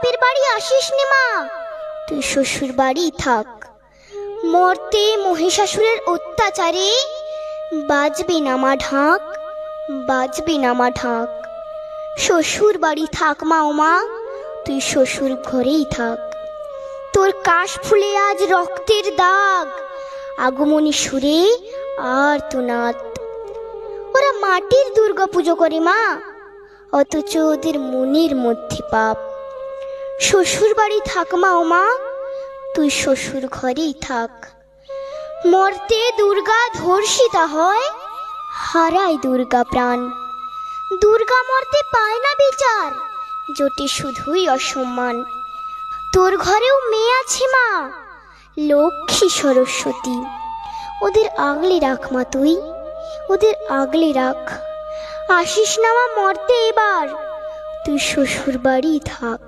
বাপের বাড়ি আসিস নে মা, তুই শ্বশুর বাড়ি থাক। মর্তে মহিষাসুরের অত্যাচারে বাজবে না মা ঢাক, বাজবে না মা ঢাক। শ্বশুর বাড়ি থাক মা ও মা, তুই শ্বশুর ঘরেই থাক। তোর কাশ ফুলে আজ রক্তের দাগ, আগমনী সুরে আর তো নাত। ওরা মাটির দুর্গা পুজো করে মা, অথচ ওদের মনের মধ্যে পাপ। শ্বশুর বাড়ি থাক মা ও মা, তুই শ্বশুর ঘরেই থাক। মর্তে দুর্গা ধর্ষিতা হয়, হারায় দুর্গা প্রাণ। দুর্গা মর্তে পায় না বিচার, জোটে শুধুই অসম্মান। তোর ঘরেও মেয়ে আছে মা, লক্ষ্মী সরস্বতী, ওদের আগলে রাখ মা তুই, ওদের আগলে রাখ। আসিস না মা মর্তে এবার, তুই শ্বশুর বাড়ি থাক।